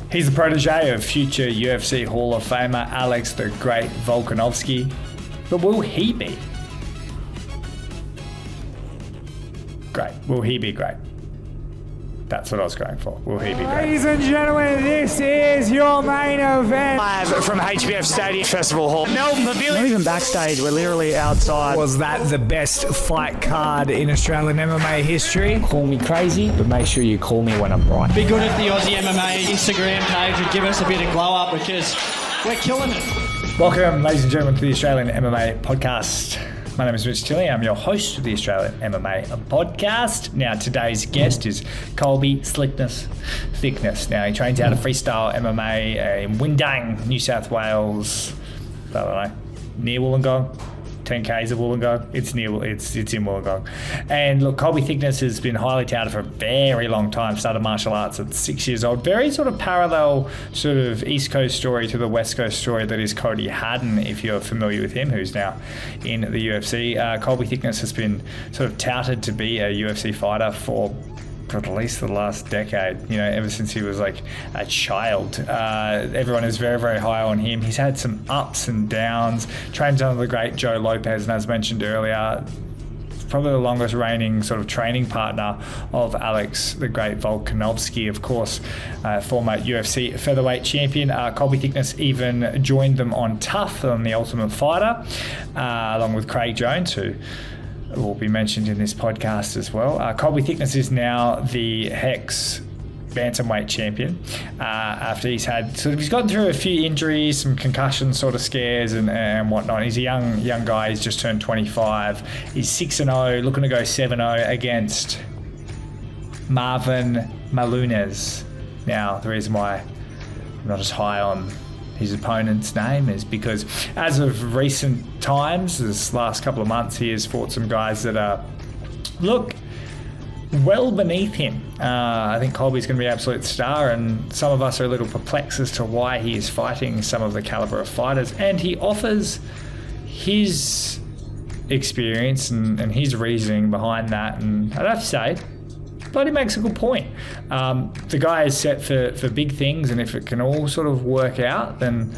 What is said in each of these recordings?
He's the protege of future UFC Hall of Famer Alex the Great Volkanovski. But will he be great? Will he be great? That's what I was going for. Will he be great? Ladies and gentlemen, this is your main event. Live from HBF Stadium Festival Hall. Melbourne Pavilion. Not even backstage, we're literally outside. Was that the best fight card in Australian MMA history? Call me crazy, but make sure you call me when I'm right. Be good if the Aussie MMA Instagram page would give us a bit of glow up because we're killing it. Welcome, ladies and gentlemen, to the Australian MMA podcast. My name is Rich Tilley. I'm your host of the Australian MMA podcast. Now, today's guest is Colby Thicknesse. Now, he trains out of freestyle MMA in Windang, New South Wales. I don't know, near Wollongong. 10Ks of Wollongong. It's in Wollongong. And look, Colby Thicknesse has been highly touted for a very long time. Started martial arts at 6 years old. Very sort of parallel sort of East Coast story to the West Coast story that is Cody Haddon, if you're familiar with him, who's now in the UFC. Colby Thicknesse has been sort of touted to be a UFC fighter for at least the last decade, ever since he was like a child. Everyone is very, very high on him. He's had some ups and downs, trains under the great Joe Lopez, and as mentioned earlier, probably the longest reigning sort of training partner of Alex the Great Volkanovski, of course, former UFC featherweight champion. Colby Thicknesse even joined them on Tough, on The Ultimate Fighter, along with Craig Jones, who will be mentioned in this podcast as well. Colby Thicknesse is now the Hex bantamweight champion after he's gotten through a few injuries, some concussion sort of scares and whatnot. He's a young guy. He's just turned 25. He's 6-0, looking to go 7-0 against Marvin Malunas. Now, the reason why I'm not as high on his opponent's name is because as of recent times, this last couple of months, he has fought some guys that are, look, well beneath him. I think Colby's going to be an absolute star, and some of us are a little perplexed as to why he is fighting some of the caliber of fighters, and he offers his experience and his reasoning behind that, and I'd have to say, but he makes a good point. The guy is set for big things, and if it can all sort of work out, then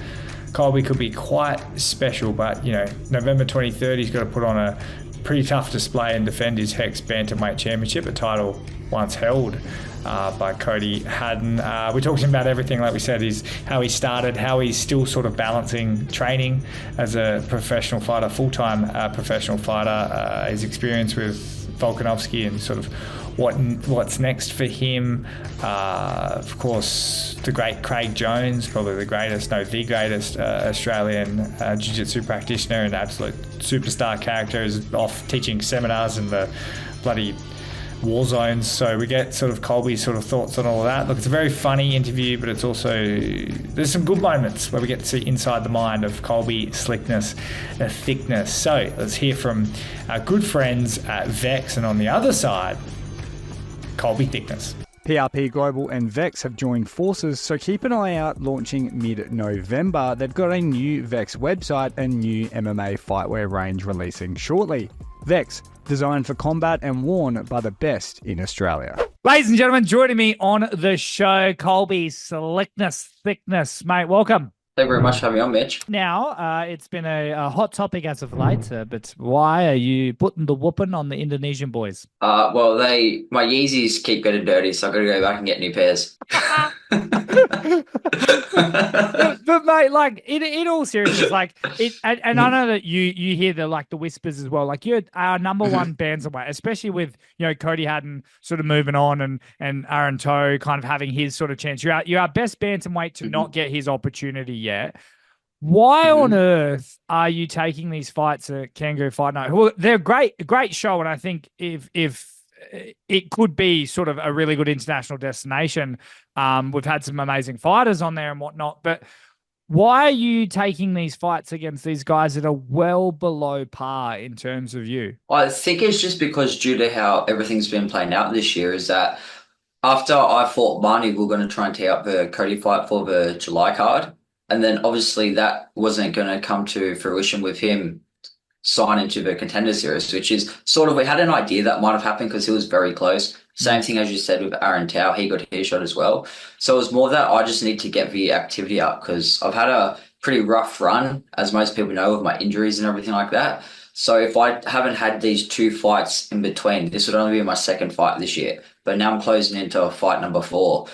Colby could be quite special. But, November 23rd, he's got to put on a pretty tough display and defend his Hex Bantamweight Championship, a title once held by Cody Haddon. We talked to him about everything, like we said, how he started, how he's still sort of balancing training as a professional fighter, full-time professional fighter, his experience with Volkanovski and sort of what's next for him. Of course, the great Craig Jones, probably the greatest Australian jiu-jitsu practitioner and absolute superstar character, is off teaching seminars in the bloody war zones. So we get sort of Colby's sort of thoughts on all of that. Look, it's a very funny interview, but it's also, there's some good moments where we get to see inside the mind of Colby Thicknesse. So let's hear from our good friends at Vex, and on the other side, Colby Thicknesse. PRP Global and Vex have joined forces, so keep an eye out. Launching mid-November, they've got a new Vex website and new MMA fightwear range releasing shortly. Vex, designed for combat and worn by the best in Australia. Ladies and gentlemen, joining me on the show, Colby Thicknesse. Mate, welcome. Thank you very much for having me on, Mitch. Now, it's been a hot topic as of late, but why are you putting the whooping on the Indonesian boys? Well, my Yeezys keep getting dirty, so I've got to go back and get new pairs. but mate, like in all seriousness, like and I know that you hear the whispers as well. Like, you're our number one bantamweight, especially with Cody Haddon sort of moving on and Aaron Toe kind of having his sort of chance. You're our best bantamweight to not get his opportunity yet. Why on earth are you taking these fights at Kangaroo Fight Night? Well, they're a great show, and I think if it could be sort of a really good international destination. We've had some amazing fighters on there and whatnot, but why are you taking these fights against these guys that are well below par in terms of you? I think it's just because due to how everything's been playing out this year is that after I fought Barney, we are going to try and tee up the Cody fight for the July card. And then obviously that wasn't going to come to fruition with him signing to the Contender Series, which is sort of, we had an idea that might have happened because he was very close Same thing as you said with Aaron Tao, he got his shot as well. So it was more that I just need to get the activity up because I've had a pretty rough run, as most people know, with my injuries and everything like that. So if I haven't had these 2 fights in between, this would only be my 2nd fight this year. But now I'm closing into a fight number 4.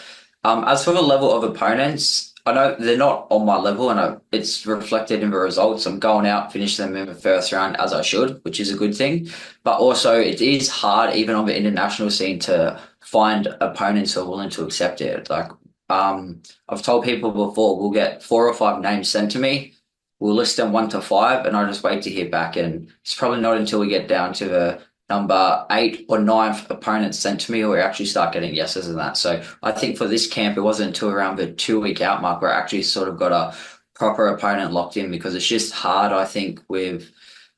As for the level of opponents, I know they're not on my level, and it's reflected in the results. I'm going out, finishing them in the first round as I should, which is a good thing. But also, it is hard, even on the international scene, to find opponents who are willing to accept it. Like, I've told people before, we'll get 4 or 5 names sent to me. We'll list them 1 to 5, and I just wait to hear back. And it's probably not until we get down to the number 8 or 9th opponents sent to me where we actually start getting yeses and that. So I think for this camp, it wasn't until around the 2-week out mark where I actually sort of got a proper opponent locked in, because it's just hard, I think, with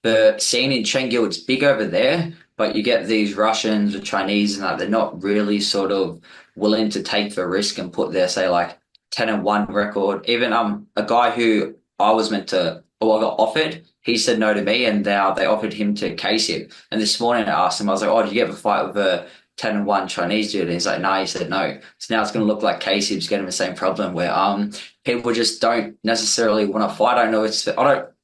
the scene in Chengdu. It's big over there, but you get these Russians or Chinese and that, they're not really sort of willing to take the risk and put their, say, like 10-1 record. Even a guy who I was meant to, or I got offered, he said no to me, and now they offered him to case him. And this morning I asked him, I was like, oh, did you get a fight with a 10-1 Chinese dude? And he's like, no, he said no. So now it's going to look like Casey's getting the same problem where people just don't necessarily want to fight.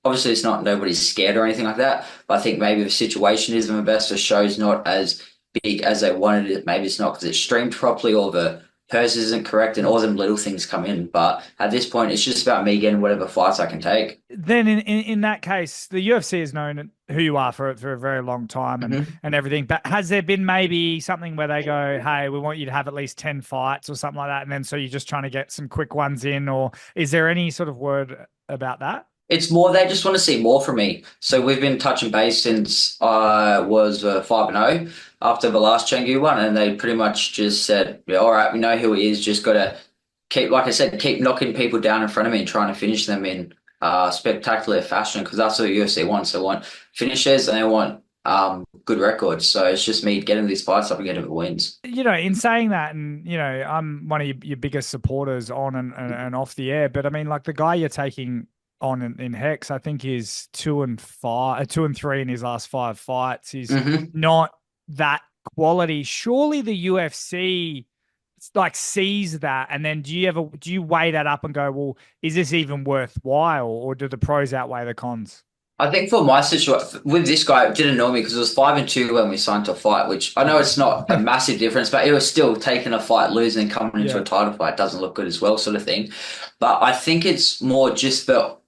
Obviously it's not nobody's scared or anything like that, but I think maybe the situation isn't the best. The show's not as big as they wanted it. Maybe it's not because it's streamed properly or the purse isn't correct and all them little things come in. But at this point, it's just about me getting whatever fights I can take. Then in that case, the UFC has known who you are for a very long time and everything. But has there been maybe something where they go, hey, we want you to have at least 10 fights or something like that, and then so you're just trying to get some quick ones in? Or is there any sort of word about that? It's more they just want to see more from me. So we've been touching base since I was 5-0 after the last Chengdu one, and they pretty much just said, yeah, all right, we know who he is, just got to keep, like I said, keep knocking people down in front of me and trying to finish them in spectacular fashion, because that's what the UFC wants. They want finishes and they want good records. So it's just me getting these fights up and getting the wins. You know, in saying that, and, you know, I'm one of your biggest supporters on and off the air, but I mean, like the guy you're taking on in Hex, I think is 2-3 in his last 5 fights. He's not that quality. Surely the UFC like sees that, and then do you weigh that up and go, well, is this even worthwhile, or do the pros outweigh the cons? I think for my situation with this guy, it didn't annoy me because it was 5-2 when we signed to a fight, which I know it's not a massive difference, but it was still taking a fight, losing, coming into a title fight doesn't look good as well, sort of thing. But I think it's more just for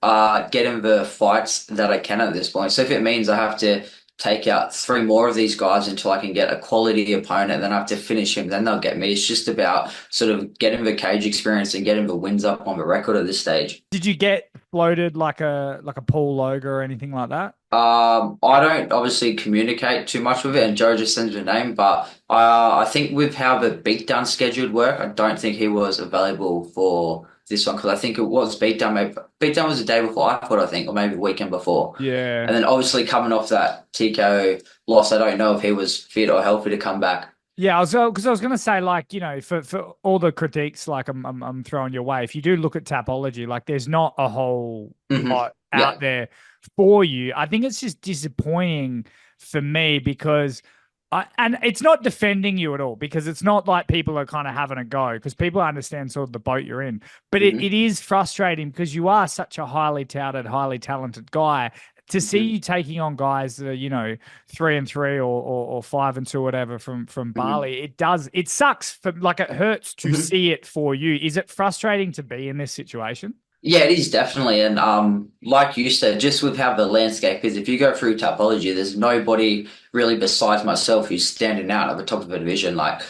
getting the fights that I can at this point. So if it means I have to take out 3 more of these guys until I can get a quality opponent, then I have to finish him, then they'll get me. It's just about sort of getting the cage experience and getting the wins up on the record at this stage. Did you get floated like a Paul Loga or anything like that? I don't obviously communicate too much with it, and Joe just sends me a name, but I think with how the beatdown scheduled work, I don't think he was available for this one, because I think it was beatdown. Beatdown was the day before I fought, I think, or maybe the weekend before. Yeah. And then obviously coming off that TKO loss, I don't know if he was fit or healthy to come back. Yeah, I was going to say, like, you know, for all the critiques, like I'm throwing your way, if you do look at Tapology, like there's not a whole lot out there for you. I think it's just disappointing for me because and it's not defending you at all, because it's not like people are kind of having a go, because people understand sort of the boat you're in. But it is frustrating because you are such a highly touted, highly talented guy. To see you taking on guys that are, you know, 3-3 or 5-2, whatever from Bali, it sucks. It hurts to see it for you. Is it frustrating to be in this situation? Yeah, it is definitely. And like you said, just with how the landscape is, if you go through Tapology, there's nobody really besides myself who's standing out at the top of the division. Like,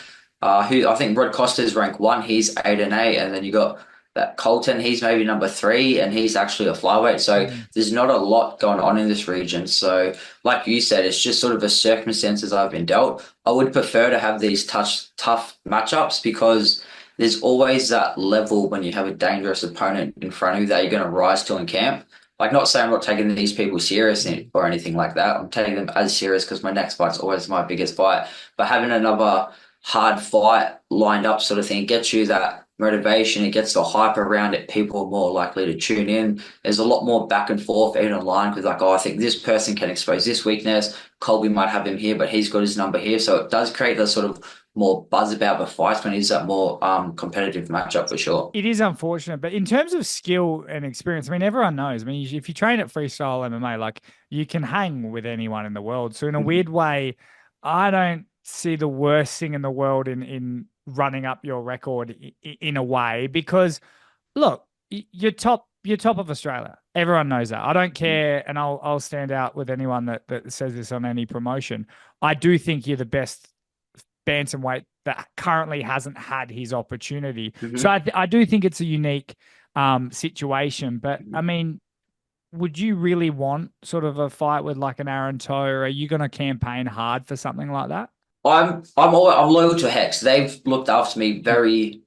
who I think Rod Costa's rank 1, he's 8-8, and then you got that Colton, he's maybe number 3, and he's actually a flyweight. So there's not a lot going on in this region. So like you said, it's just sort of the circumstances I've been dealt. I would prefer to have these tough matchups, because there's always that level when you have a dangerous opponent in front of you that you're going to rise to in camp. Like, not saying I'm not taking these people serious or anything like that. I'm taking them as serious because my next fight's always my biggest fight. But having another hard fight lined up sort of thing gets you that motivation. It gets the hype around it. People are more likely to tune in. There's a lot more back and forth even online, because like, oh, I think this person can expose this weakness. Colby might have him here, but he's got his number here. So it does create the sort of more buzz about the fights when it is that more competitive matchup for sure. It is unfortunate, but in terms of skill and experience, I mean, everyone knows. I mean, if you train at freestyle MMA, like you can hang with anyone in the world. So in a weird way, I don't see the worst thing in the world in running up your record in a way, because look, you're top of Australia. Everyone knows that. I don't care, and I'll stand out with anyone that says this on any promotion. I do think you're the best bantamweight that currently hasn't had his opportunity. So I do think it's a unique situation. But I mean, would you really want sort of a fight with like an Aaron Toe, or are you going to campaign hard for something like that? I'm loyal to Hex. They've looked after me very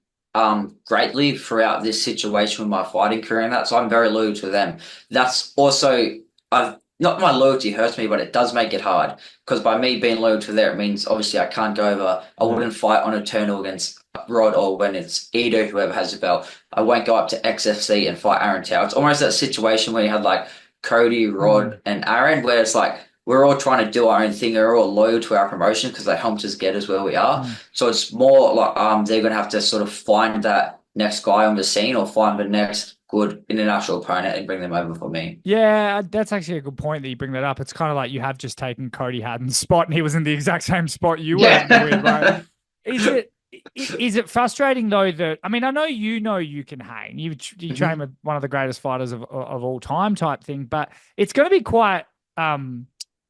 greatly throughout this situation with my fighting career and that, so I'm very loyal to them. That's also, not my loyalty hurts me, but it does make it hard, because by me being loyal to there, it means obviously I can't go over. I wouldn't fight on Eternal against Rod, or when it's Edo, whoever has the belt. I won't go up to XFC and fight Aaron Tao. It's almost that situation where you had like Cody, Rod, and Aaron, where it's like we're all trying to do our own thing. We're all loyal to our promotion because they helped us get us where we are. So it's more like they're going to have to sort of find that next guy on the scene, or find the next good international opponent and bring them over for me. Yeah, that's actually a good point that you bring that up. It's kind of like you have just taken Cody Haddon's spot, and he was in the exact same spot you were in with, right? Is it frustrating though that, I mean, I know you can hang. You train with one of the greatest fighters of all time type thing, but it's going to be quite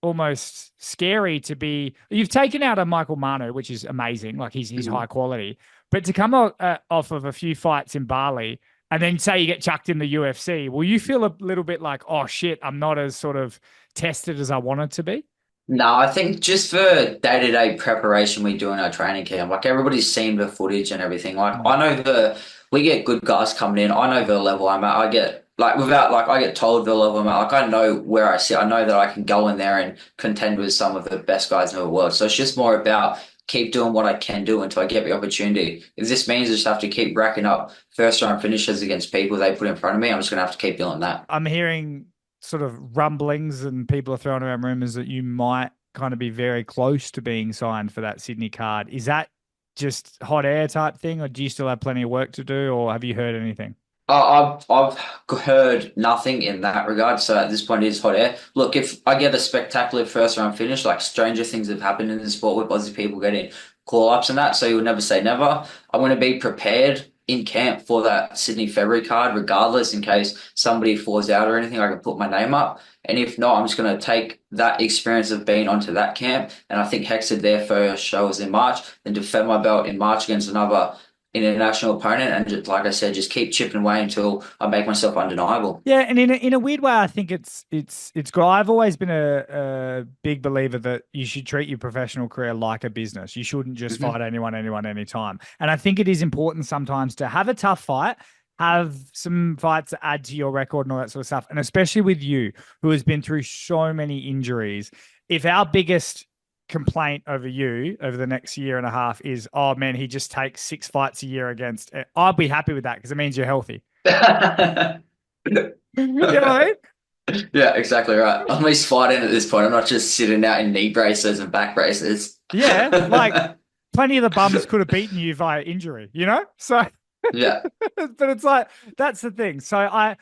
almost scary to be. You've taken out a Michael Manu, which is amazing. Like he's high quality, but to come off of a few fights in Bali and then say you get chucked in the UFC, will you feel a little bit like, oh shit, I'm not as sort of tested as I wanted to be? No, I think just for day-to-day preparation we do in our training camp, like everybody's seen the footage and everything. Like I know we get good guys coming in. I know the level I'm at. I get I get told the level I'm at. Like I know where I sit. I know that I can go in there and contend with some of the best guys in the world. So it's just more about keep doing what I can do until I get the opportunity. If this means I just have to keep racking up first round finishes against people they put in front of me, I'm just going to have to keep doing that. I'm hearing sort of rumblings and people are throwing around rumors that you might kind of be very close to being signed for that Sydney card. Is that just hot air type thing, or do you still have plenty of work to do, or have you heard anything? I've heard nothing in that regard. So at this point, it is hot air. Look, if I get a spectacular first round finish, like stranger things have happened in the sport with Aussie people getting call ups and that. So you'll never say never. I'm going to be prepared in camp for that Sydney February card, regardless, in case somebody falls out or anything, I can put my name up. And if not, I'm just going to take that experience of being onto that camp. And I think Hex did their first show was in March, then defend my belt in March against another international opponent, and just, like I said, just keep chipping away until I make myself undeniable. Yeah, and in a weird way, I think it's good. I've always been a big believer that you should treat your professional career like a business. You shouldn't just fight anyone, anytime. And I think it is important sometimes to have a tough fight, have some fights that add to your record and all that sort of stuff. And especially with you, who has been through so many injuries, if our biggest complaint over you over the next year and a half is, oh man, he just takes 6 fights a year against, I'll be happy with that because it means you're healthy. You know what I mean? Yeah, exactly right. I'm at least fighting at this point. I'm not just sitting out in knee braces and back braces. Yeah, like plenty of the bums could have beaten you via injury, you know? So yeah. But it's like, that's the thing. So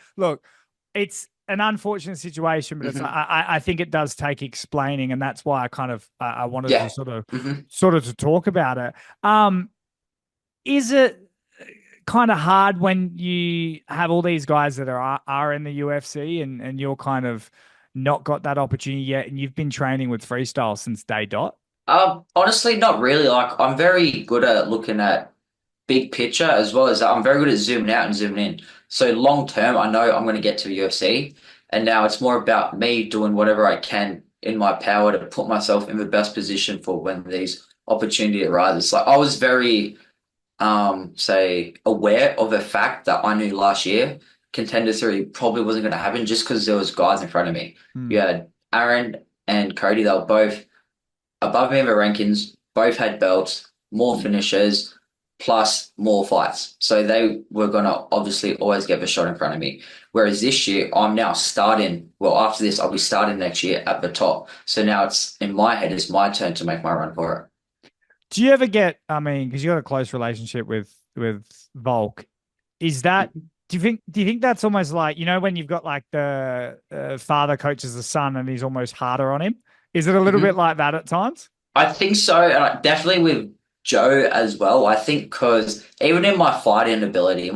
it's an unfortunate situation, but it's, I think it does take explaining, and that's why I kind of I wanted to sort of to talk about it. Is it kind of hard when you have all these guys that are in the UFC and you're kind of not got that opportunity yet, and you've been training with freestyle since day dot? Honestly, not really. Like I'm very good at looking at big picture, as well as I'm very good at zooming out and zooming in. So long term, I know I'm going to get to the UFC, and now it's more about me doing whatever I can in my power to put myself in the best position for when these opportunity arises. Like I was very, aware of the fact that I knew last year Contender 3 probably wasn't going to happen just because there was guys in front of me. You had Aaron and Cody, they were both above me in the rankings, both had belts, more finishers, plus more fights. So they were going to obviously always get the shot in front of me. Whereas this year, I'm now starting, well, after this, I'll be starting next year at the top. So now it's in my head, it's my turn to make my run for it. Do you ever get, I mean, because you got a close relationship with Volk, is that, do you think that's almost like, when you've got like the father coaches the son and he's almost harder on him? Is it a little bit like that at times? I think so, and definitely with Joe as well. I think because even in my fighting ability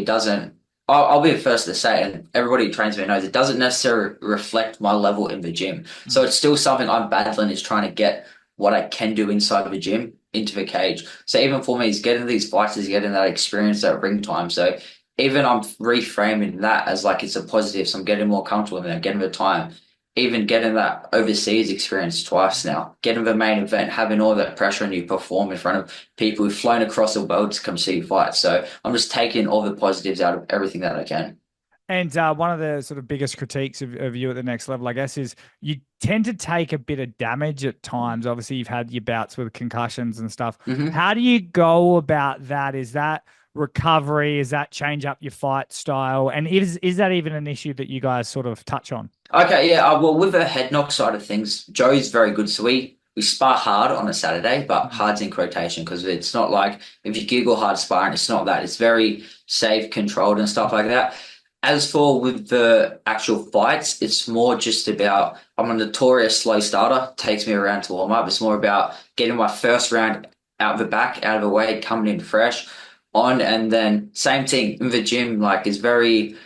doesn't, I'll be the first to say, and everybody who trains me knows, it doesn't necessarily reflect my level in the gym. So it's still something I'm battling, is trying to get what I can do inside of the gym into the cage. So even for me, is getting these fights, is getting that experience, that ring time. So even I'm reframing that as like it's a positive. So I'm getting more comfortable and I'm getting the time. Even getting that overseas experience twice now, getting the main event, having all that pressure and you perform in front of people who've flown across the world to come see you fight. So I'm just taking all the positives out of everything that I can. And one of the sort of biggest critiques of you at the next level, I guess, is you tend to take a bit of damage at times. Obviously, you've had your bouts with concussions and stuff. How do you go about that? Is that recovery? Is that change up your fight style? And is that even an issue that you guys sort of touch on? Okay, yeah. Well, with the head knock side of things, Joe's very good. So we spar hard on a Saturday, but hard's in quotation because it's not like if you Google hard sparring, it's not that. It's very safe, controlled and stuff like that. As for with the actual fights, it's more just about, I'm a notorious slow starter, takes me around to warm up. It's more about getting my first round out of the back, out of the way, coming in fresh on. And then same thing in the gym, like it's very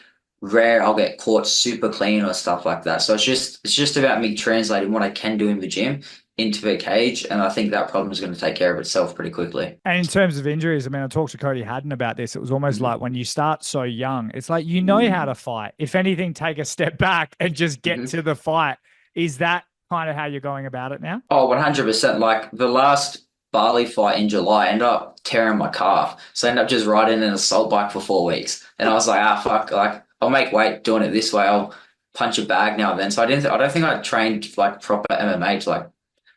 rare I'll get caught super clean or stuff like that. So it's just about me translating what I can do in the gym into the cage, and I think that problem is going to take care of itself pretty quickly. And in terms of injuries, I mean, I talked to Cody Haddon about this. It was almost like when you start so young, it's like you know how to fight. If anything, take a step back and just get to the fight. Is that kind of how you're going about it now? Oh, 100%. Like the last Bali fight in July, I ended up tearing my calf. So I ended up just riding an assault bike for 4 weeks. And I was like, fuck, like I'll make weight doing it this way. I'll punch a bag now and then. So I don't think I trained like proper MMA to like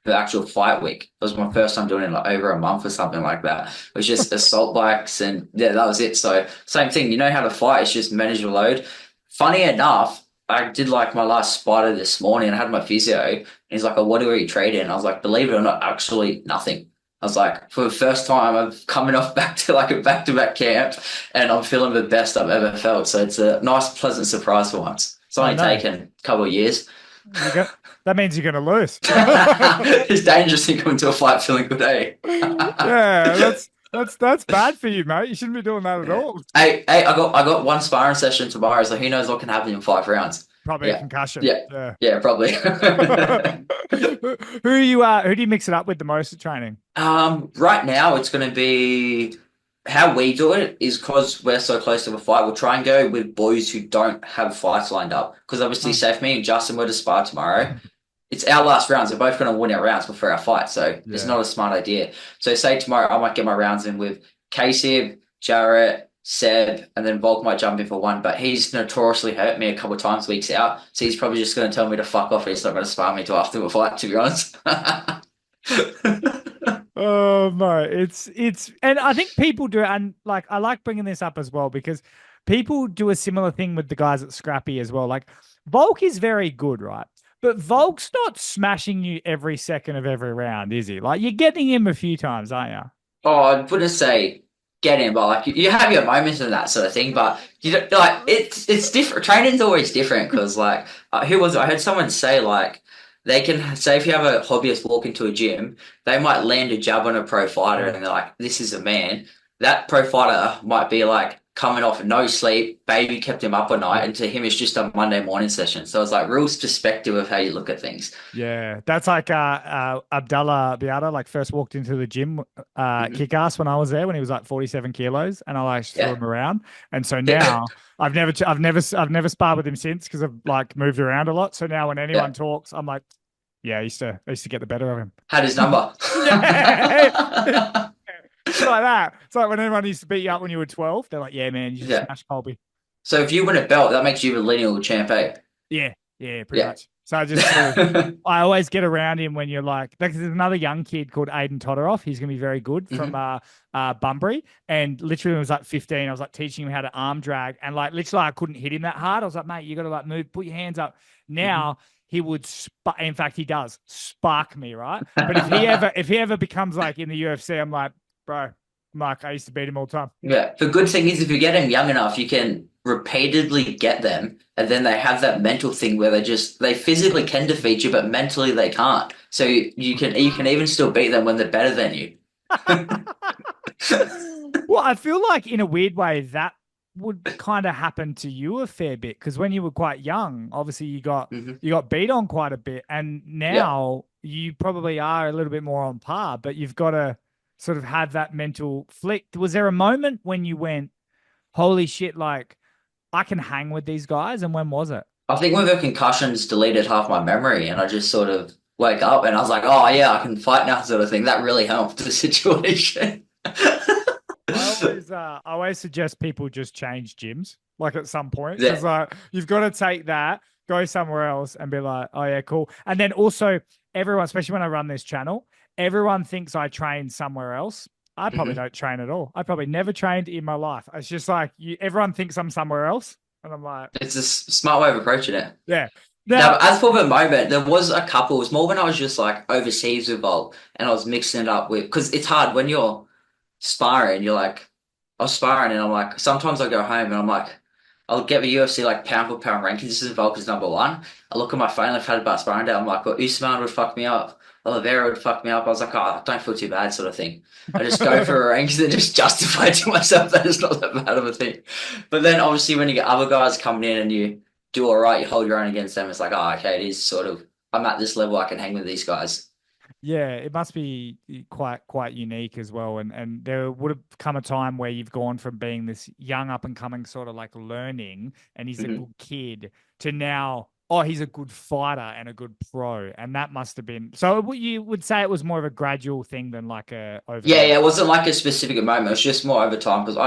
the actual fight week. It was my first time doing it in like over a month or something like that. It was just assault bikes and yeah, that was it. So same thing, you know how to fight, it's just manage your load. Funny enough, I did like my last spider this morning and I had my physio and he's like, oh, what are you trading? I was like, believe it or not, actually nothing. I was like, for the first time, I'm coming off back to like a back-to-back camp and I'm feeling the best I've ever felt. So it's a nice, pleasant surprise for once. It's only taken a couple of years. That means you're going to lose. It's dangerous to go into a fight feeling good, eh? Yeah, that's bad for you, mate. You shouldn't be doing that at all. Hey, I got one sparring session tomorrow, so who knows what can happen in 5 rounds. Probably a concussion. Yeah, probably. Who do you mix it up with the most at training? Right now it's going to be how we do it is because we're so close to a fight. We'll try and go with boys who don't have fights lined up because obviously, say if me and Justin were to spar tomorrow, it's our last rounds. We're both going to win our rounds before our fight, so it's not a smart idea. So say tomorrow I might get my rounds in with Casey, Jarrett, Seb, and then Volk might jump in for one, but he's notoriously hurt me a couple of times weeks out, so he's probably just going to tell me to fuck off. He's not going to spar me till after the fight, to be honest. Oh mate, it's and I think people do it, and like I like bringing this up as well because people do a similar thing with the guys at Scrappy as well. Like Volk is very good, right? But Volk's not smashing you every second of every round, is he? Like you're getting him a few times, aren't you? Oh, I wouldn't say get him, but like you have your moments and that sort of thing. But you don't, like it's different. Training's always different because like I heard someone say like they can say if you have a hobbyist walk into a gym, they might land a jab on a pro fighter and they're like, "This is a man." That pro fighter might be like coming off no sleep, baby kept him up all night, and to him it's just a Monday morning session. So it's like real perspective of how you look at things. Yeah, that's like Abdallah Biada, like first walked into the gym, kick ass when I was there when he was like 47 kilos, and I like threw him around. And so now I've never sparred with him since because I've like moved around a lot. So now when anyone talks, I'm like, yeah, I used to get the better of him. Had his number. It's like that. It's like when anyone used to beat you up when you were 12, they're like, yeah, man, you just smashed Colby. So if you win a belt, that makes you a lineal champ, eh? Yeah, pretty much. So I always get around him when you're like there's another young kid called Aiden Todoroff. He's going to be very good from Bunbury. And literally when he was like 15, I was like teaching him how to arm drag. And like literally I couldn't hit him that hard. I was like, mate, you got to like move, put your hands up. Now he would, in fact, he does spark me, right? But if he ever becomes like in the UFC, I'm like, bro, Mark, I used to beat him all the time. Yeah. The good thing is if you get them young enough, you can repeatedly get them, and then they have that mental thing where they physically can defeat you, but mentally they can't. So you can even still beat them when they're better than you. Well, I feel like in a weird way that would kind of happen to you a fair bit, because when you were quite young, obviously you got beat on quite a bit, and now you probably are a little bit more on par, but you've got to sort of have that mental flick. Was there a moment when you went, holy shit, like I can hang with these guys? And when was it? I think when the concussions deleted half my memory, and I just sort of woke up and I was like, oh yeah, I can fight now, sort of thing. That really helped the situation. I always suggest people just change gyms, like at some point, because like you've got to take that, go somewhere else, and be like, oh yeah, cool. And then also everyone, especially when I run this channel, everyone thinks I train somewhere else. I probably don't train at all. I probably never trained in my life. It's just like everyone thinks I'm somewhere else, and I'm like, it's a smart way of approaching it. Yeah. Now, as for the moment, there was a couple. It was more when I was just like overseas with Volk, and I was mixing it up with, because it's hard when you're sparring. You're like, I was sparring, and I'm like, sometimes I go home and I'm like, I'll get the UFC like pound for pound rankings. This is Volk is number one. I look at my phone, I've had about sparring day. I'm like, well, Usman would fuck me up. Oliveira would fuck me up. I was like, oh, don't feel too bad, sort of thing. I just go for a rankings and just justify to myself that it's not that bad of a thing. But then obviously when you get other guys coming in and you do all right, you hold your own against them, it's like, oh, okay, it is sort of, I'm at this level, I can hang with these guys. Yeah, it must be quite unique as well. And there would have come a time where you've gone from being this young up and coming sort of like learning, and he's a good kid, to now, oh, he's a good fighter and a good pro. And that must have been, so you would say it was more of a gradual thing than like a over. Yeah, it wasn't like a specific moment. It was just more over time, because I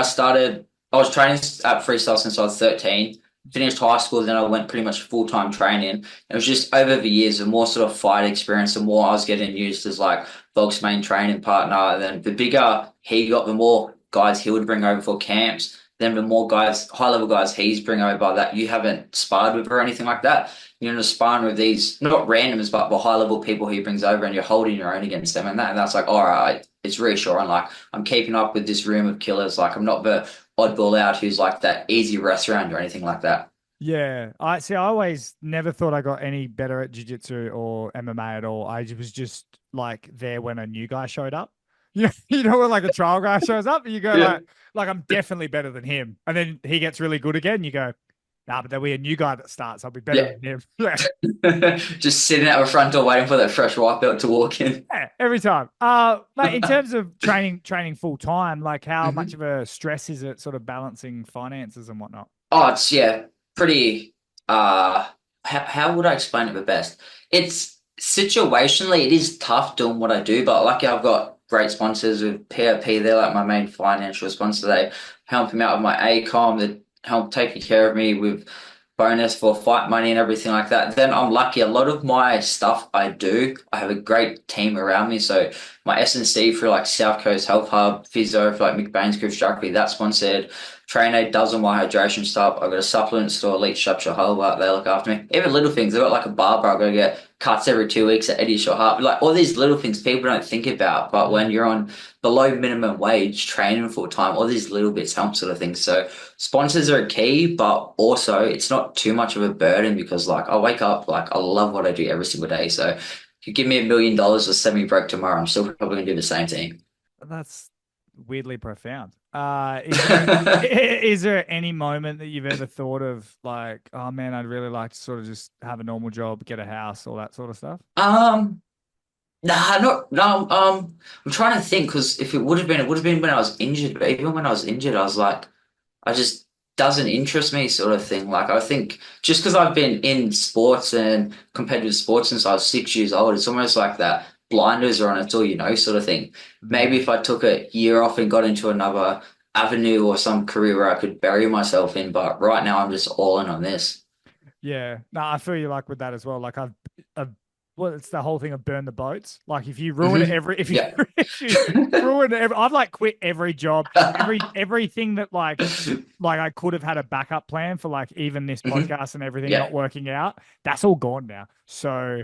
was training at freestyle since I was 13. Finished high school, then I went pretty much full-time training. It was just over the years, the more sort of fight experience, the more I was getting used as like Volk's main training partner. And then the bigger he got, the more guys he would bring over for camps. Then the more guys, high-level guys he's bring over that you haven't sparred with or anything like that. You're just sparring with these, not randoms, but the high-level people he brings over, and you're holding your own against them. And that's like, all right, it's reassuring. Like, I'm keeping up with this room of killers. Like, I'm not the oddball out who's like that easy restaurant or anything like that. Yeah, I always never thought I got any better at jiu-jitsu or MMA at all. I was just like there when a new guy showed up. You know when like a trial guy shows up, you go like I'm definitely better than him, and then he gets really good again. You go, nah, but there'll be a new guy that starts. I'll be better than him. Yeah. Just sitting out the front door waiting for that fresh white belt to walk in. Yeah, every time. Mate, in terms of training full time, like how much of a stress is it sort of balancing finances and whatnot? Oh, it's pretty. How would I explain it the best? It's situationally, it is tough doing what I do, but lucky I've got great sponsors with PRP. They're like my main financial sponsor. They help me out with my ACOM. They help taking care of me with bonus for fight money and everything like that. Then I'm lucky. A lot of my stuff I have a great team around me. So my S&C for like South Coast Health Hub, physio for like McBain's Group Struckley, that's sponsored. Train8 does all my hydration stuff. I've got a supplement store, Elite Shop Shahal, they look after me. Even little things. I've got like a barber. I've got to get cuts every 2 weeks at Eddie Shahar. Like all these little things people don't think about. But when you're on below minimum wage, training full time, all these little bits help, sort of things. So sponsors are key, but also it's not too much of a burden, because like I wake up, like I love what I do every single day. So if you give me $1 million or send me broke tomorrow, I'm still probably going to do the same thing. That's weirdly profound. Is there any moment that you've ever thought of like, oh man, I'd really like to sort of just have a normal job, get a house, all that sort of stuff? I'm trying to think, because if it would have been when I was injured. But even when I was injured, I was like, I just doesn't interest me, sort of thing. Like I think just because I've been in sports and competitive sports since I was 6 years old, it's almost like that blinders are on, it's all you know, sort of thing. Maybe if I took a year off and got into another avenue or some career where I could bury myself in, but right now I'm just all in on this. Yeah. No, I feel you like with that as well. Like well, it's the whole thing of burn the boats. Like if you ruin if you, Yeah. if you ruin I've like quit every job, everything that like I could have had a backup plan for, like even this podcast and everything Yeah. not working out. That's all gone now. So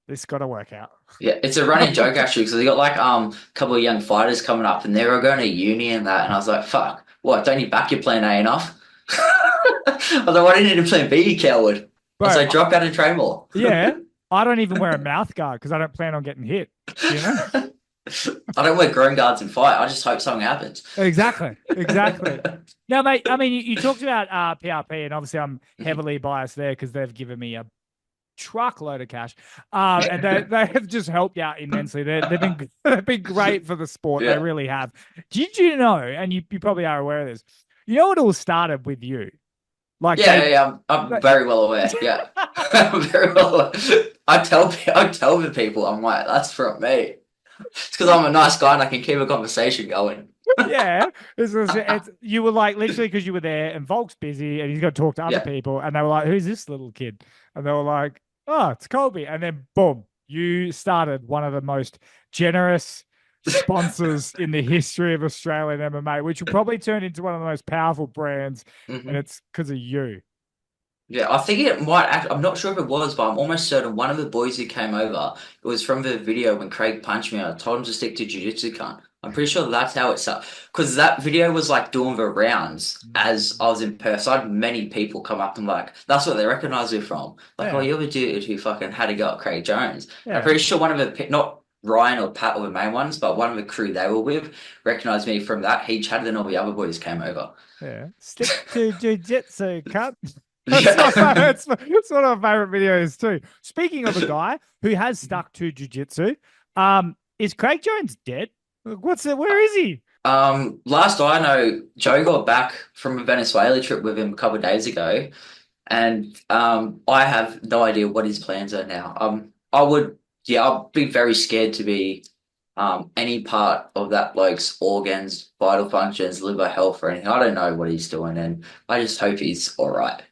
this got to work out. Yeah, it's a running joke actually because they got like a couple of young fighters coming up and they were going to uni and that, and I was like, fuck, what? Don't you back your plan A enough? I was like, why didn't you do plan B, you coward? I was like, drop out and train more. Yeah, I don't even wear a mouth guard because I don't plan on getting hit. You know, I don't wear groin guards and fight. I just hope something happens. Exactly. Now, mate, I mean, you talked about PRP, and obviously I'm heavily biased there because they've given me a truckload of cash, and they have just helped out immensely. They've been great for the sport. Yeah. They really have. Did you know? And you probably are aware of this. You know, it all started with you. Like, I'm very well aware. Yeah, I'm very well aware. I tell the people, I'm like, that's from me. It's because I'm a nice guy and I can keep a conversation going. Yeah, you were like literally because you were there and Volk's busy and he's got to talk to other people, and they were like, "Who's this little kid?" And they were like, "Oh, it's Colby." And then boom, you started one of the most generous sponsors in the history of Australian MMA, which will probably turn into one of the most powerful brands, and it's because of you. Yeah, I think it might I'm not sure if it was, but I'm almost certain one of the boys who came over, it was from the video when Craig punched me. I told him to stick to jiu-jitsu, cunt. I'm pretty sure that's how it started. Because that video was like doing the rounds as I was in Perth. So I had many people come up and like, that's what they recognize me from. Like, oh, you're the dude who fucking had to go at Craig Jones. I'm pretty sure one of the, not Ryan or Pat were the main ones, but one of the crew they were with recognized me from that. He chatted and all the other boys came over. Yeah. Stick to jiu-jitsu, cunt. That's one of my favorite videos too. Speaking of a guy who has stuck to jiu-jitsu, is Craig Jones dead? Where is he? Last I know, Joe got back from a Venezuela trip with him a couple of days ago, and I have no idea what his plans are now. I'll be very scared to be any part of that bloke's organs, vital functions, liver health or anything. I don't know what he's doing, and I just hope he's all right.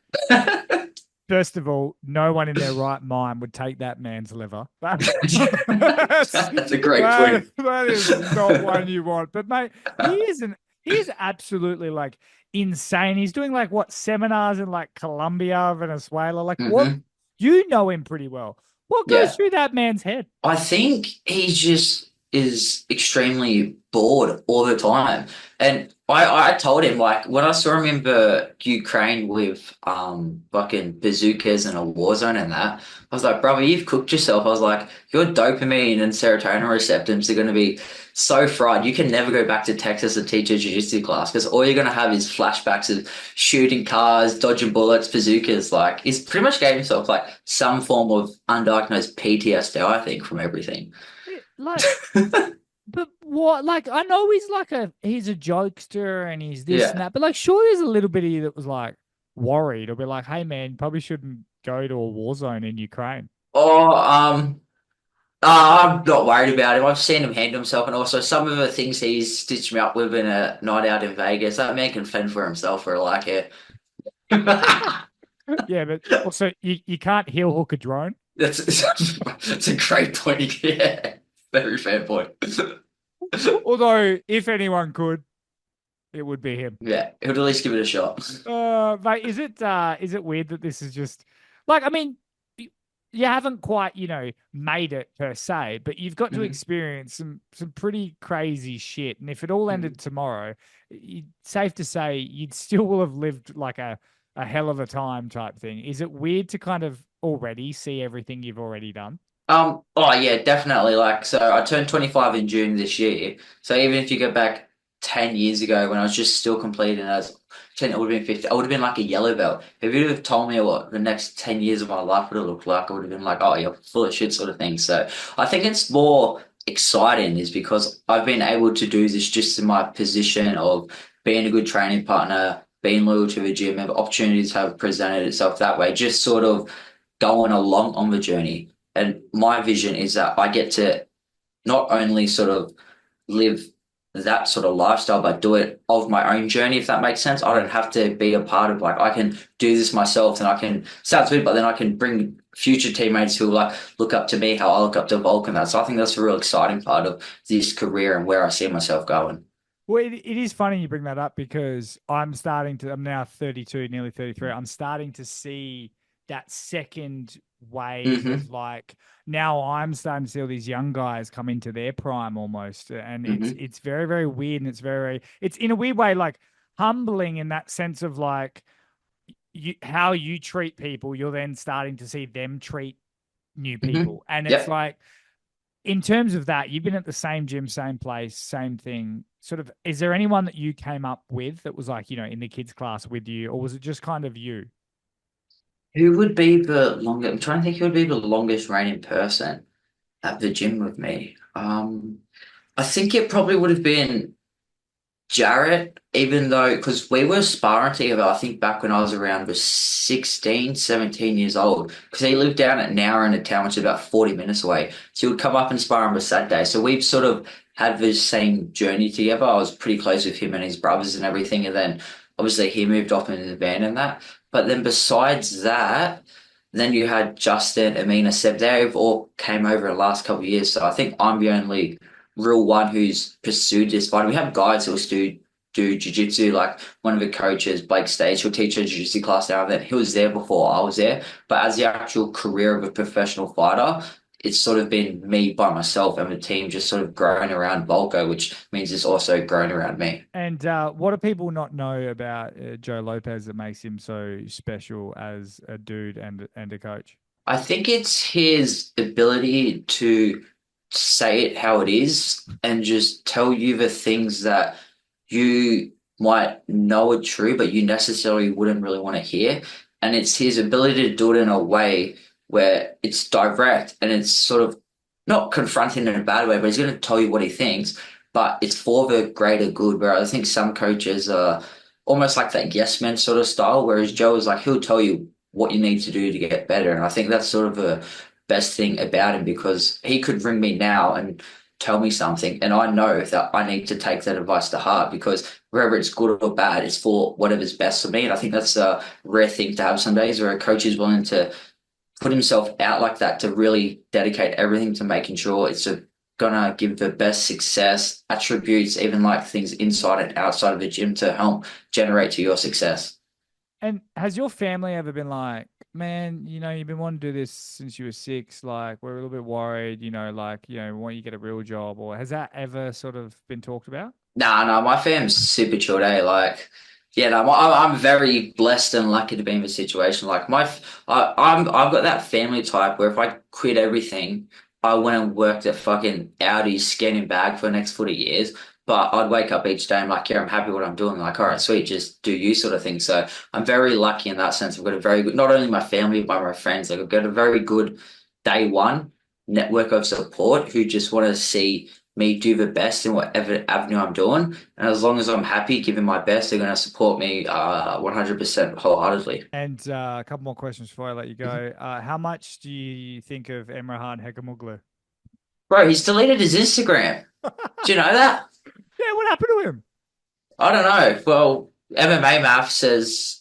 First of all, no one in their right mind would take that man's liver. That's a great point. That is not one you want. But mate, he is absolutely like insane. He's doing like seminars in like Colombia, Venezuela. Like what? You know him pretty well. What goes through that man's head? I think he just is extremely bored all the time. And I told him, like, when I saw him in the Ukraine with fucking bazookas and a war zone and that, I was like, brother, you've cooked yourself. I was like, your dopamine and serotonin receptors are going to be so fried. You can never go back to Texas to teach a jiu-jitsu class because all you're going to have is flashbacks of shooting cars, dodging bullets, bazookas. Like, he's pretty much gave himself, like, some form of undiagnosed PTSD, I think, from everything. Like... But what, like, I know he's a jokester and he's this and that, but like, sure, there's a little bit of you that was like worried or be like, hey man, you probably shouldn't go to a war zone in Ukraine. I'm not worried about him. I've seen him handle himself, and also some of the things he's stitched me up with in a night out in Vegas. That man can fend for himself for like it. Yeah, but also you can't heel hook a drone. That's a great point. Yeah. Very fair point. Although, if anyone could, it would be him. Yeah, he would at least give it a shot. Mate, is it weird that this is just like, I mean, you haven't quite, made it per se, but you've got to experience some pretty crazy shit. And if it all ended tomorrow, safe to say you'd still will have lived like a hell of a time type thing. Is it weird to kind of already see everything you've already done? Oh yeah, definitely. Like, so I turned 25 in June this year. So even if you go back 10 years ago when I was just still completing as 10, it would have been 50. I would have been like a yellow belt. If you'd have told me what the next 10 years of my life would have looked like, I would have been like, oh, you're full of shit sort of thing. So I think it's more exciting is because I've been able to do this just in my position of being a good training partner, being loyal to the gym, and opportunities have presented itself that way, just sort of going along on the journey. And my vision is that I get to not only sort of live that sort of lifestyle, but do it of my own journey, if that makes sense. I don't have to be a part of, like, I can do this myself, and I can, sounds weird, but then I can bring future teammates who like look up to me, how I look up to Volk and that. So I think that's a real exciting part of this career and where I see myself going. Well, it is funny you bring that up because I'm now 32, nearly 33. I'm starting to see that second wave of like, now I'm starting to see all these young guys come into their prime almost. And it's very, very weird. And it's in a weird way, like humbling in that sense of like how you treat people. You're then starting to see them treat new people. And it's like, in terms of that, you've been at the same gym, same place, same thing. Sort of, is there anyone that you came up with that was like, in the kids class with you, or was it just kind of you? Who would be the longest? I'm trying to think who would be the longest reigning person at the gym with me. I think it probably would have been Jarrett, even though, because we were sparring together, I think back when I was around 16, 17 years old, because he lived down at Nowra in a town which is about 40 minutes away. So he would come up and spar on a Saturday. So we've sort of had the same journey together. I was pretty close with him and his brothers and everything. And then obviously he moved off into the band and that. But then besides that, then you had Justin, Amina, Seb. They've all came over the last couple of years. So I think I'm the only real one who's pursued this fight. We have guys who still do jiu-jitsu, like one of the coaches, Blake Stage, he'll teach a jiu-jitsu class now and then. He was there before I was there. But as the actual career of a professional fighter, it's sort of been me by myself, and the team just sort of growing around Volko, which means it's also growing around me. And what do people not know about Joe Lopez that makes him so special as a dude and a coach? I think it's his ability to say it how it is and just tell you the things that you might know are true, but you necessarily wouldn't really want to hear. And it's his ability to do it in a way where it's direct and it's sort of not confronting in a bad way, but he's going to tell you what he thinks, but it's for the greater good. Where I think some coaches are almost like that yes man sort of style, whereas Joe is like, he'll tell you what you need to do to get better. And I think that's sort of the best thing about him, because he could ring me now and tell me something, and I know that I need to take that advice to heart, because whether it's good or bad, it's for whatever's best for me. And I think that's a rare thing to have some days, where a coach is willing to put himself out like that, to really dedicate everything to making sure it's gonna give the best success attributes, even like things inside and outside of the gym, to help generate to your success. And has your family ever been like, man, you've been wanting to do this since you were 6, like, we're a little bit worried, we want you to get a real job? Or has that ever sort of been talked about? No, my fam's super chilled, eh? Like, yeah, no, I'm very blessed and lucky to be in this situation. Like, I've got that family type where if I quit everything, I went and worked at fucking Audi's scanning bag for the next 40 years. But I'd wake up each day and like, yeah, I'm happy with what I'm doing. Like, all right, sweet, just do you sort of thing. So I'm very lucky in that sense. I've got a very good, not only my family, but my friends. Like, I've got a very good day one network of support who just want to see me do the best in whatever avenue I'm doing. And as long as I'm happy, giving my best, they're going to support me 100% wholeheartedly. And a couple more questions before I let you go. How much do you think of Emrehan Hekimoglu? Bro, he's deleted his Instagram. Do you know that? Yeah, what happened to him? I don't know. Well, MMA math says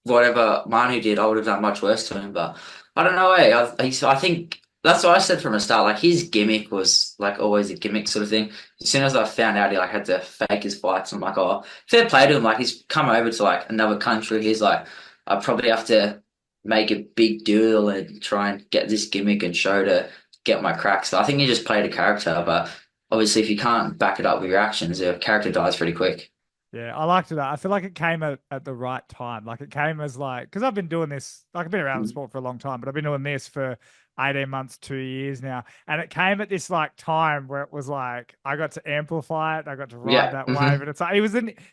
whatever Manu did, I would have done much worse to him. But I don't know. I think that's what I said from the start. Like, his gimmick was like always a gimmick sort of thing. As soon as I found out he like had to fake his fights, I'm like, oh, fair play to him. Like, he's come over to like another country. He's like, I probably have to make a big deal and try and get this gimmick and show to get my cracks. So I think he just played a character, but obviously, if you can't back it up with your actions, your character dies pretty quick. Yeah, I liked that. I feel like it came at the right time. Like, it came as like, because I've been doing this, like, I've been around the sport for a long time, but I've been doing this for 18 months, 2 years now. And it came at this like time where it was like, I got to amplify it. I got to ride that wave. And it's like,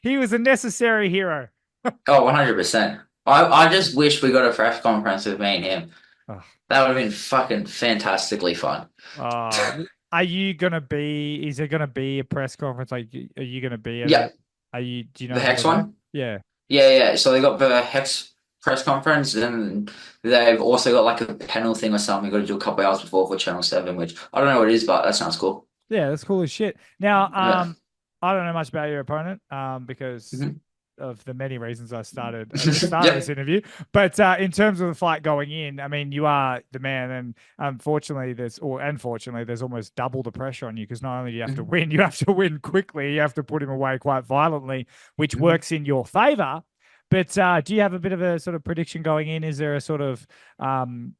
he was a necessary hero. Oh, 100%. I just wish we got a press conference with me and him. Oh. That would have been fucking fantastically fun. Are you going to be, is there going to be a press conference? Like, are you going to be at Yeah. it? Do you know the Hex one? Yeah. Yeah. So they got the Hex press conference, and they've also got like a panel thing or something. Got to do a couple hours before for Channel 7, which I don't know what it is, but that sounds cool. Yeah, that's cool as shit. Now, I don't know much about your opponent because Mhm. of the many reasons I started at the start of this interview. But in terms of the fight going in, I mean, you are the man, and unfortunately, there's almost double the pressure on you because not only do you have to win, you have to win quickly. You have to put him away quite violently, which works in your favor. But do you have a bit of a sort of prediction going in? Is there a sort of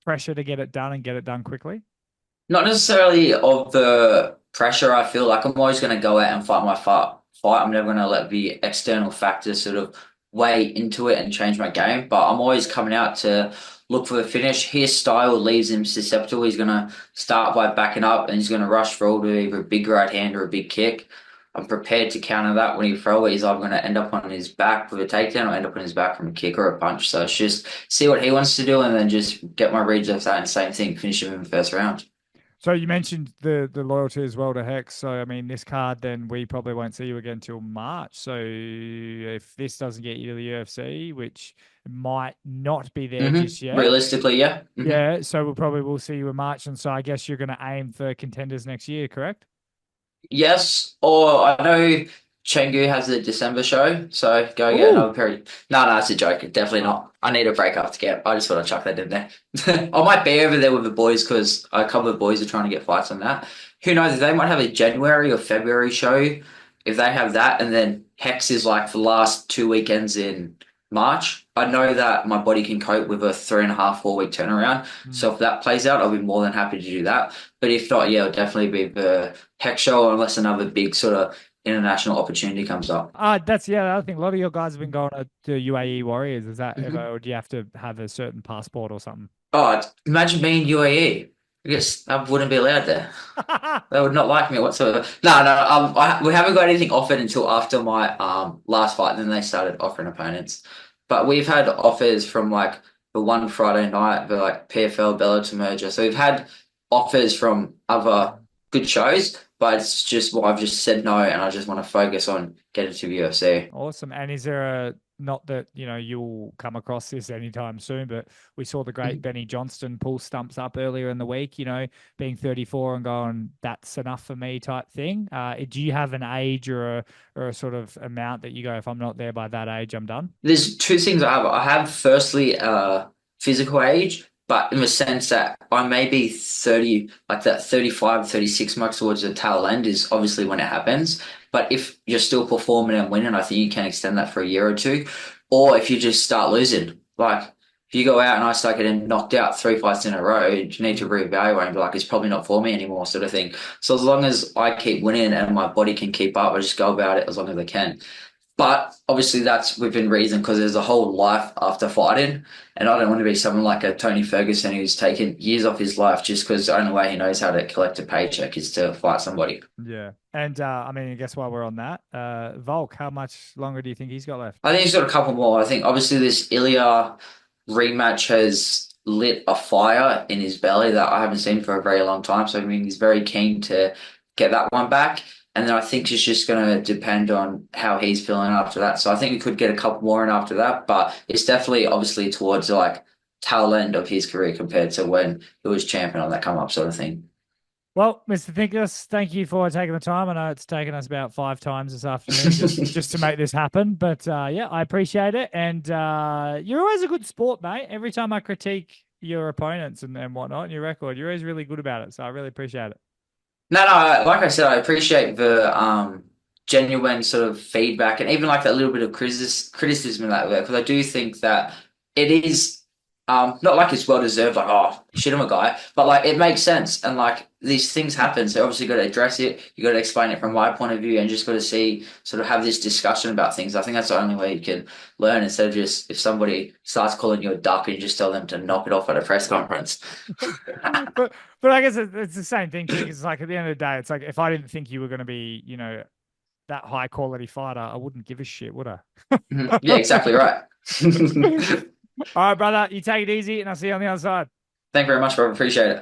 pressure to get it done and get it done quickly? Not necessarily of the pressure. I feel like I'm always going to go out and fight my fight. I'm never going to let the external factors sort of weigh into it and change my game. But I'm always coming out to look for the finish. His style leaves him susceptible. He's going to start by backing up and he's going to rush forward with either a big right hand or a big kick. I'm prepared to counter that when he throws it. He's either going to end up on his back with a takedown or end up on his back from a kick or a punch. So it's just see what he wants to do and then just get my reads off that and same thing, finish him in the first round. So you mentioned the loyalty as well to Hex. So I mean, this card, then we probably won't see you again till March. So if this doesn't get you to the UFC, which might not be there just yet, realistically, yeah, yeah. So we'll see you in March, and so I guess you're going to aim for contenders next year, correct? yes. Or I know Chengdu has a December show, so go get another period. No, it's a joke. Definitely not. I need a break after camp. I just thought I'd chuck that in there. I might be over there with the boys because a couple of boys are trying to get fights on that. Who knows? They might have a January or February show. If they have that, and then Hex is like the last 2 weekends in March, I know that my body can cope with a 3.5, 4 week turnaround. So if that plays out, I'll be more than happy to do that. But if not, yeah, it'll definitely be the Hex show unless another big sort of international opportunity comes up. That's the other thing. A lot of your guys have been going to UAE Warriors. Is that ever, or do you have to have a certain passport or something? Oh, imagine being UAE. I guess I wouldn't be allowed there. They would not like me whatsoever. No. We haven't got anything offered until after my last fight. Then they started offering opponents. But we've had offers from like the one Friday night, the like PFL Bellator merger. So we've had offers from other good shows, but it's just I've just said no, and I just want to focus on getting to the UFC. Awesome. And is there not that, you'll come across this anytime soon, but we saw the great Benny Johnston pull stumps up earlier in the week, being 34 and going, that's enough for me type thing. Do you have an age or a sort of amount that you go, if I'm not there by that age, I'm done? There's two things I have. I have firstly physical age, but in the sense that I may be 30, like that 35, 36 mark towards the tail end is obviously when it happens. But if you're still performing and winning, I think you can extend that for a year or two. Or if you just start losing, like if you go out and I start getting knocked out 3 fights in a row, you need to reevaluate and be like, it's probably not for me anymore, sort of thing. So as long as I keep winning and my body can keep up, I just go about it as long as I can. But obviously that's within reason because there's a whole life after fighting. And I don't want to be someone like a Tony Ferguson who's taken years off his life just because the only way he knows how to collect a paycheck is to fight somebody. Yeah. And I mean, I guess while we're on that, Volk, how much longer do you think he's got left? I think he's got a couple more. I think obviously this Ilya rematch has lit a fire in his belly that I haven't seen for a very long time. So I mean, he's very keen to get that one back. And then I think it's just going to depend on how he's feeling after that. So I think we could get a couple more in after that, but it's definitely obviously towards like tail end of his career compared to when he was champion on that come up sort of thing. Well, Mr. Thicknesse, thank you for taking the time. I know it's taken us about 5 times this afternoon just to make this happen, but yeah, I appreciate it. And you're always a good sport, mate. Every time I critique your opponents and whatnot, your record, you're always really good about it. So I really appreciate it. No, like I said, I appreciate the genuine sort of feedback and even like that little bit of criticism in that way, because I do think that it is not like it's well deserved, like, oh, shit, I'm a guy, but like it makes sense and like these things happen. So obviously you got to address it, you got to explain it from my point of view and just got to see, sort of have this discussion about things. I think that's the only way you can learn instead of just if somebody starts calling you a duck and you just tell them to knock it off at a press conference. But I guess it's the same thing. It's like at the end of the day, it's like if I didn't think you were going to be, that high quality fighter, I wouldn't give a shit, would I? Yeah, exactly right. All right, brother, you take it easy and I'll see you on the other side. Thank you very much, bro. Appreciate it.